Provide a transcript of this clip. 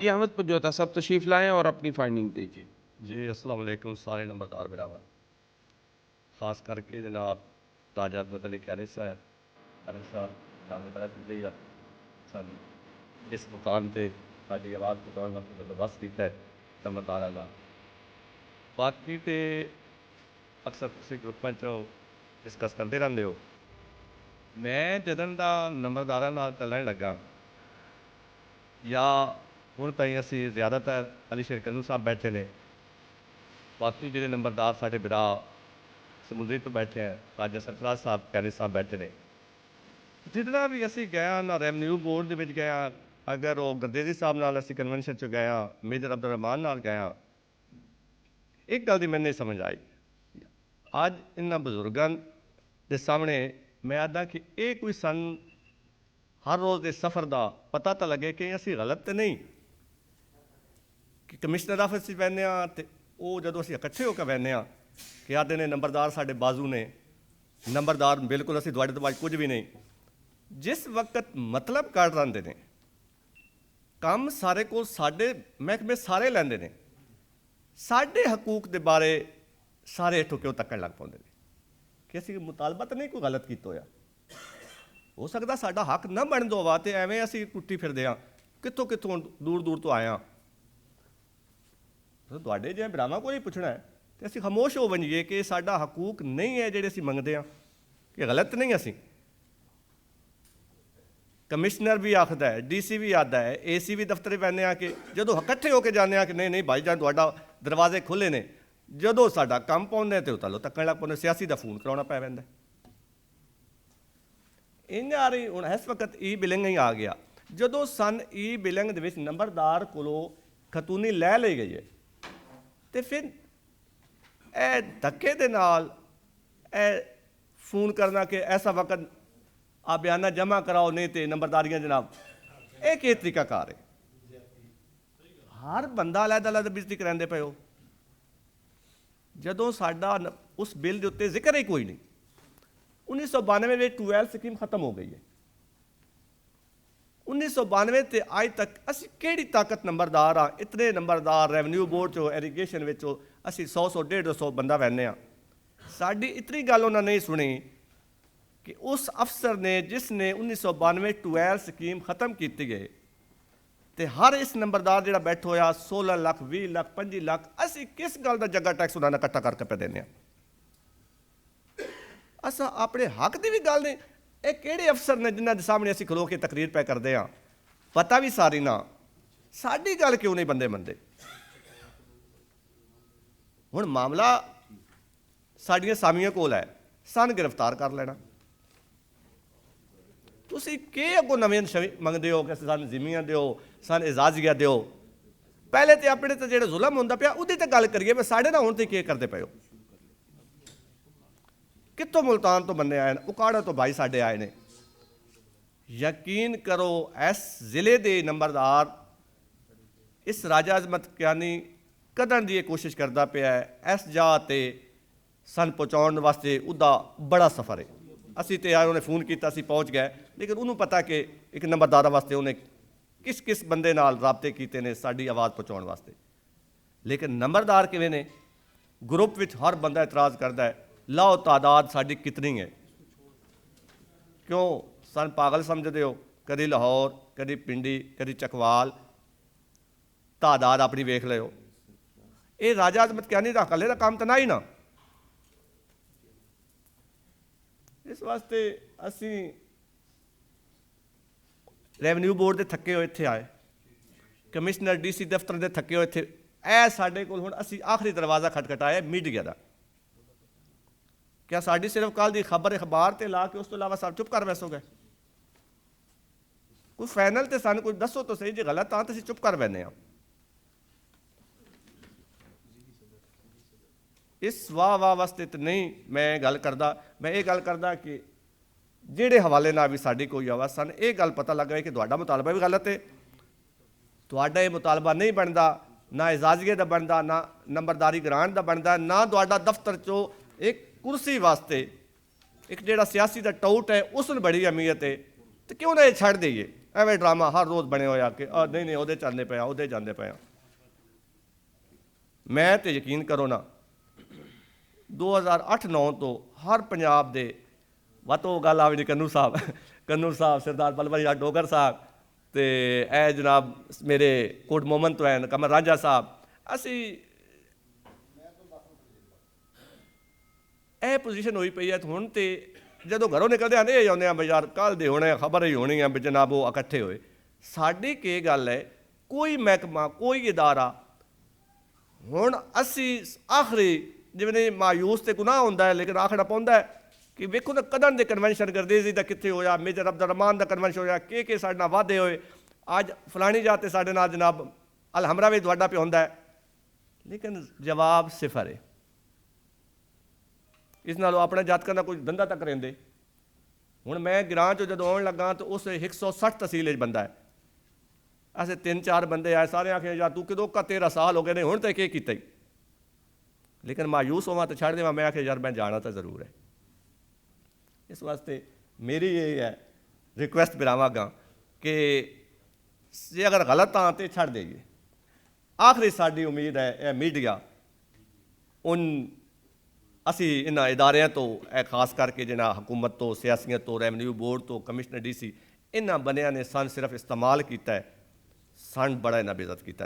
बाकी अहमद पुजोता सब तशरीफ़ लाएँ और अपनी फाइंडिंग दीजिए। जी अस्सलाम वालेकुम सारे नंबरदार बिरादर, खास करके जनाब ताजा बदली कैरिस साहब सामने पहले पिछले ही सन जिस मुकाम से साड़ी आवाज़ पहुँचाने का बंदोबस्त किया है नंबरदार का। बाकी तो अक्सर तुम ग्रुपों चो डिस्कस करते रहते हो। मैं जदन का नंबरदार चलने लगा या हूँ ताई असी ज़्यादातर अली शेर कनू साहब बैठे ने, बाकी जो नंबरदार साढ़े बिरा समुद्री तो बैठे हैं, राजा सरफराज साहब कैनी साहब बैठे ने। जितना भी असी गया ना रेवन्यू बोर्ड के गया, अगर वो गद्देरी साहब नाल असी कन्वेंशन च गया, मेजर अब्दुल रहमान नाल गया, एक गल की मैंने नहीं समझ आई। अज इन्होंने बजुर्गों के सामने मैं आदा कि ये कोई सन हर रोज़ के सफ़र का पता तो लगे कि असी गलत तो नहीं कि कमिश्नर ऑफिस बहने तो वो जो असी इकट्ठे होकर बहने कि आते ने नंबरदार साढ़े बाजू ने, नंबरदार बिल्कुल असी दुआड़े तो बाज कुछ भी नहीं। जिस वक्त मतलब काट रहे ने काम सारे को साढ़े महकमे सारे लेंदे ने, साढ़े हकूक के बारे सारे इतों क्यों तकन लग पाते हैं कि असी मुतालबा तो नहीं कोई गलत किया होया, हो सकता साडा हक ना बन दो वा तो एवें असी टुट्टी फिरदे हाँ कितों कितों दूर दूर तो आए हाँ। तुहाडे जे भरावां को ही पुछना है तो असी खामोश हो बनीए कि साडा हकूक नहीं है जिहड़े असी मंगदे हाँ, कि गलत नहीं असी। कमिश्नर भी आखदा है, DC भी आखदा है, AC भी दफ्तर बहने कि जो इकट्ठे होकर जाने कि नहीं नहीं भाई जान तुहाडा दरवाजे खुले ने, जो साडा काम पाउंदे तो तलो तकन लग पाउंदे, सियासी का फोन कराना पै पैंदा। इन आ रही हूँ इस वक्त ई बिलिंग ही आ गया, जो सन ई बिलिंग दे नंबरदार को खतूनी लै ली गई है तो फिर ए धक्के दे नाल ए फोन करना कि ऐसा वक्त आ बयाना जमा कराओ नहीं तो नंबरदारियां जनाब, ये कि तरीकाकार है। हर बंदा अलग अलग बेइज्जती करांदे पे हो, जदों साडा उस बिल के उत्ते जिक्र ही कोई नहीं। 1992 में 12 स्कीम खत्म हो गई है। 1992 से अज तक असी केड़ी ताकत नंबरदार हाँ, इतने नंबरदार रेवन्यू बोर्ड चो इरीगेशन विचों असी 100-150 बंदा बहने हाँ। साड़ी इतनी गल उन्होंने नहीं सुनी कि उस अफसर ने जिसने 1992 12 स्कीम खत्म की गई तो हर इस नंबरदार जो बैठो होया 16 लाख 20 लाख 25 लाख असी किस गल का जगह टैक्स उन्होंने इकट्ठा करके पे देने। असा अपने हक की भी गल नहीं, ये किहड़े अफसर ने जिन्होंने सामने असी खलो के तकरीर पै करते हाँ, पता भी सारी ना, साड़ी गल क्यों नहीं बंदे मनते। हुण मामला साड़ियां सामियां कोल है, सन गिरफ्तार कर लेना, तुसी के अगों नवें मंगते हो कि सन जिमियां दो, सन एजाजिया दो। पहले तो अपने तो जो जुलम होंदा पिया उहदी ते गल करिए, साढ़े ना हुण ते के करते पे हो। कितों मुल्तान तो बंदे आए, उकाड़ा तो भाई साढ़े आए ने। यकीन करो इस जिले के नंबरदार इस राजा अजमत कियानी कदन की कोशिश करता पाया है, इस जगह ते सन पहुँचाने वास्ते उसका बड़ा सफ़र है। असी तो यार उन्हें फोन किया, असी पहुँच गए, लेकिन उन्होंने पता कि एक नंबरदार वास्ते उन्हें किस किस बंदे नाल राबते किए ने साड़ी आवाज़ पहुँचाने वास्ते। लेकिन नंबरदार किवें ने ग्रुप विच हर बंदा इतराज़ करता है, लाओ तादाद साड़ी कितनी है, क्यों सन पागल समझते हो, कभी लाहौर कभी पिंडी कभी चकवाल, तादाद अपनी वेख लो। ये राजा अजमत कियानी दा कल्ले दा काम तो ना ही ना। इस वास्ते असी रेवन्यू बोर्ड के थके हुए इत्थे आए, कमिश्नर DC दफ्तर के थके हुए इत्थे ऐ साडे कोल हुण असी आखिरी दरवाज़ा खटखटाया मीडिया का। क्या साड़ी सिर्फ कल की खबर अखबार से ला के उस तो इलावा सब चुप कर बैसोगे? कोई फाइनल तो सानू कुछ दसो तो सही, जो गलत हाँ तो असीं चुप कर बैठे हाँ। इस वाह वाह वास्ते तो नहीं मैं गल करदा, मैं ये गल करदा कि जिहड़े हवाले नाल भी साडी कोई आवाज़ सन ये गल पता लग गई कि तुहाडा मुतालबा भी गलत है, तुहाडा ये मुतालबा नहीं बनता, ना एजाजिए का बनता, ना नंबरदारी ग्रांट का बनता, ना तुहाडा दफ्तर चो एक कुर्सी वास्ते एक जिहड़ा सियासी का टाउट है उसनूं बड़ी अहमियत है, तो क्यों ना ये छड़ दईए। ਐਵੇਂ ਡਰਾਮਾ ਹਰ ਰੋਜ਼ ਬਣੇ ਹੋਇਆ ਕਿ ਨਹੀਂ ਨਹੀਂ ਉਹਦੇ ਚੱਲਦੇ ਪਏ ਆ, ਉਹਦੇ ਜਾਂਦੇ ਪਏ ਆ। ਮੈਂ ਤੇ ਯਕੀਨ ਕਰੋ ਨਾ 2008-9 ਤੋਂ ਹਰ ਪੰਜਾਬ ਦੇ ਵਾਤੋਂ ਗੱਲ ਆਵੇ ਜੀ ਕੰਨੂ ਸਾਹਿਬ ਸਰਦਾਰ ਬਲਵੰਤ ਯਾਰ ਡੋਗਰ ਸਾਹਿਬ ਤੇ ਇਹ ਜਨਾਬ ਮੇਰੇ ਕੋਟ ਮੋਮਨ ਤੋਂ ਹੈ ਕਮਰ ਰਾਂਝਾ ਸਾਹਿਬ, ਅਸੀਂ ਇਹ ਪੋਜੀਸ਼ਨ ਹੋਈ ਪਈ ਹੈ ਹੁਣ। ਤੇ ਜਦੋਂ ਘਰੋਂ ਨਿਕਲਦੇ ਆਂਦੇ ਜਾਂਦੇ ਆ ਬਈ ਯਾਰ ਕੱਲ੍ਹ ਦੇ ਹੋਣੇ ਖਬਰ ਹੀ ਹੋਣੀ ਆ ਵੀ ਜਨਾਬ ਉਹ ਇਕੱਠੇ ਹੋਏ। ਸਾਡੀ ਕੀ ਗੱਲ ਹੈ, ਕੋਈ ਮਹਿਕਮਾ ਕੋਈ ਇਦਾਰਾ ਹੁਣ ਅਸੀਂ ਆਖਰੀ ਜਿਵੇਂ ਮਾਯੂਸ ਤੇ ਗੁਨਾਹ ਹੁੰਦਾ ਹੈ ਲੇਕਿਨ ਆਖੜਾ ਪਾਉਂਦਾ ਹੈ ਕਿ ਵੇਖੋ ਤਾਂ ਕਦਨ ਦੇ ਕਨਵੈਨਸ਼ਨ ਗਰਦੇਜ਼ੀ ਦਾ ਕਿੱਥੇ ਹੋਇਆ, ਮੇਜਰ ਅਬਦੁਰ ਰਹਿਮਾਨ ਦਾ ਕਨਵੈਨਸ਼ਨ ਹੋਇਆ, ਕਿ ਸਾਡੇ ਨਾਲ ਵਾਅਦੇ ਹੋਏ। ਅੱਜ ਫਲਾਣੀ ਜਾਤ ਸਾਡੇ ਨਾਲ ਜਨਾਬ ਅਲਹਮਰਾ ਵੀ ਤੁਹਾਡਾ ਪਿਆ ਹੁੰਦਾ ਹੈ, ਲੇਕਿਨ ਜਵਾਬ ਸਿਫਰ ਹੈ। ਇਸ ਨਾਲੋਂ ਆਪਣੇ ਜਾਤਕਾਂ ਦਾ ਕੋਈ ਧੰਦਾ ਤੱਕ ਰਹਿੰਦੇ। ਹੁਣ ਮੈਂ ਗ੍ਰਾਂ 'ਚੋਂ ਜਦੋਂ ਆਉਣ ਲੱਗਾ ਤਾਂ ਉਸ 160 ਤਹਿਸੀਲ 'ਚ ਬੰਦਾ ਹੈ। ਅਸੀਂ 3-4 ਬੰਦੇ ਆਏ, ਸਾਰੇ ਆਖੇ ਯਾਰ ਤੂੰ ਕਦੋਂ ਕਾ 13 ਸਾਲ ਹੋ ਗਏ ਨੇ ਹੁਣ ਤਾਂ ਕੀ ਕੀਤਾ ਹੀ। ਲੇਕਿਨ ਮਾਯੂਸ ਹੋਵਾਂ ਤਾਂ ਛੱਡ ਦੇਵਾਂ, ਮੈਂ ਆਖਿਆ ਯਾਰ ਮੈਂ ਜਾਣਾ ਤਾਂ ਜ਼ਰੂਰ ਹੈ। ਇਸ ਵਾਸਤੇ ਮੇਰੀ ਇਹ ਹੈ ਰਿਕੁਐਸਟ ਕਰਾਵਾਂਗਾ ਕਿ ਜੇ ਅਗਰ ਗਲਤ ਹਾਂ ਤਾਂ ਛੱਡ ਦੇਈਏ। ਆਖਰੀ ਸਾਡੀ ਉਮੀਦ ਹੈ ਇਹ ਮੀਡੀਆ ਅਸੀਂ ਇਹਨਾਂ ਇਦਾਰਿਆਂ ਤੋਂ, ਇਹ ਖਾਸ ਕਰਕੇ ਜਿਹਨਾਂ ਹਕੂਮਤ ਤੋਂ, ਸਿਆਸੀਆਂ ਤੋਂ, ਰੈਵਨਿਊ ਬੋਰਡ ਤੋਂ, ਕਮਿਸ਼ਨਰ DC ਇਹਨਾਂ ਬੰਦਿਆਂ ਨੇ ਸਾਨੂੰ ਸਿਰਫ ਇਸਤੇਮਾਲ ਕੀਤਾ ਹੈ, ਸਾਨੂੰ ਬੜਾ ਇਹਨਾਂ ਬੇਇੱਜ਼ਤ ਕੀਤਾ।